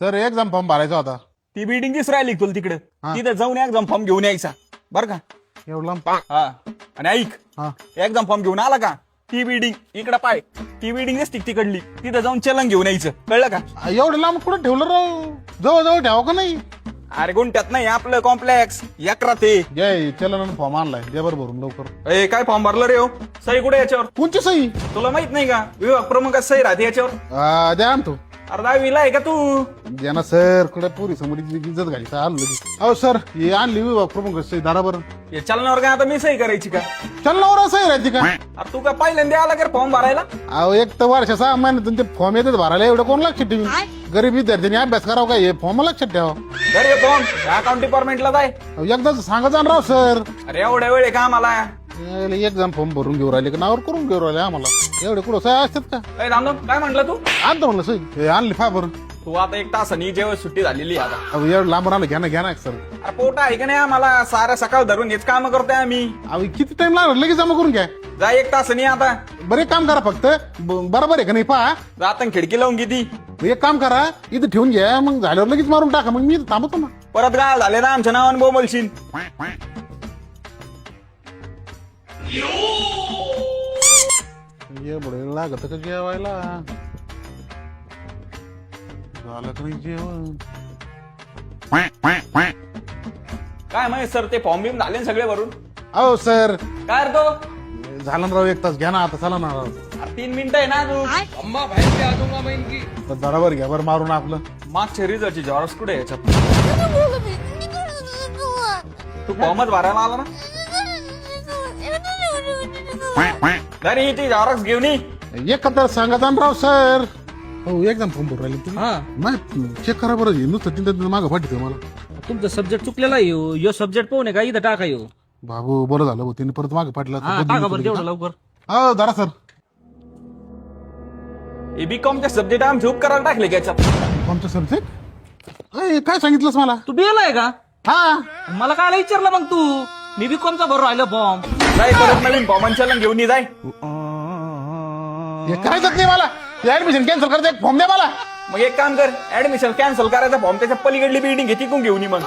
Sir exam form भरायचा होता. ती बिल्डिंगचीच राहिली तुला तिकडे. हा. तिथे जाऊन एक्झाम फॉर्म घेऊन यायचा बरं का. एवढं हा आणि ऐक, हा एक्झाम फॉर्म घेऊन आला का ती बिल्डिंग इकडे पाय, ती बिल्डिंग दिसती तिकडली, तिथे जाऊन चलन घेऊन यायचं कळलं का. एवढं लांब कुठं ठेवलं राव, जवळ जवळ ठेवा का नाही. अरे गुंट्यात नाही आपलं कॉम्प्लेक्स एकरा ते. जय चलन फॉर्म आणलाय दे बरं भरून लवकर. ए काय फॉर्म भरलं रे हो, सही कुठे याच्यावर कोणची सही? तुला माहित नाही का विभाग प्रमुखात सही राहते याच्यावर. द्या आणतो. अरे 10वीला आहे का तू. द्या ना सर, कुठे पोरी समोर इज्जत घाली आलो लगेच. अहो सर हे आणली विभाग प्रमुख सही दारा बरं. हे चलनावर काय आता मी सही करायची का. चलनावर सही राहते का? अरे तू काय पहिल्यांदा आला का फॉर्म भरायला. अहो एक तर वर्ष 6 महिन्यातून ते फॉर्म येतात भरायला, एवढं कोण लक्षात ठेवी. गरीब विद्यार्थ्यांनी अभ्यास करावा काय, हे फॉर्म लक्षात ठेवा. घरी फॉर्म अकाउंट डिपार्टमेंटला जाय. एकदाच सांगा जाण राव सर. अरे एवढ्या वेळ आहे का आम्हाला. एक्झाम फॉर्म भरून घेऊ राहिले का नावर करून घेऊ राहिले आम्हाला. एवढे कुठं सह्या असतात का? काय म्हटलं तू. आणतो म्हणलं सही. हे आणली फा बरं. तू आता 1 तासानी जेव्हा सुट्टी झालेली आहे आता. अहो एवढं लांब राहिलं घ्या ना सर. अरे पोट आहे का नाही आम्हाला, साऱ्या सकाळ धरून हेच काम करतोय आम्ही. अहो किती टाइम लागला लगेच जमा करून घ्या. जा 1 तासानी आता. बरं एक काम करा फक्त बरोबर आहे का नाही पहा. जाताना खिडकी लावून किती. एक काम करा इथं ठेवून घ्या, मग झाल्यावर लगेच मारून टाका, मग मी इथं थांबतो ना. परत गाळ झाले ना आमच्या नावाने बोंबलशील. ये बडे लागत का जेवायला. झालं का नाही जेवण. काय माहिती सर, ते फॉर्म बिम झाले ना सगळे भरून. अहो सर काय रे तो. झालं ना राव 1 तास घ्या ना आता, चला ना राव. अरे 3 मिनिटं आहे ना तू. अम्मा बाहेर से आ जाऊंगा मैं इनकी. तर जरावर घ्या बरं मारून आपलं. मागच्या रिझल्टची झॉरस कुठे आहे याच्यात. तू फॉर्मच भरायला आला ना. घरी ती झॉरस घेऊन ये. एक तर सांगा जाण राव सर. हो एकदम फॉर्म भरून राहिले तुम्ही. नाही चेक करा बरं, नुसतं तिथं मागं पाठवतो मला. तुमचा सब्जेक्ट चुकलेला आहे यो सब्जेक्ट पाहू नये का इथं टाका यो. बाबू बरं झालं हो, तिने परत मागे पाठला. टाका बरं तेवढं लवकर. हो धरा सर. बीकॉमचे सब्जेक्ट आमचे उपकाराला टाकले का याच्यात. कोणतं सब्जेक्ट काय सांगितलंस मला. तू बिएला आहे का. हा मला काय विचारलं मग तू. मी बीकॉमचा भर राहिलो फॉर्म. जाय परत नवीन फॉर्म चलन घेऊन ये जाय. हे करायचंच नाही मला. ऍडमिशन कॅन्सल करायचं, एक फॉर्म द्या मला. मग एक काम कर, ऍडमिशन कॅन्सल करायचा फॉर्म त्याच्या पलीकडली बिल्डिंग घेती घेऊन ये मग.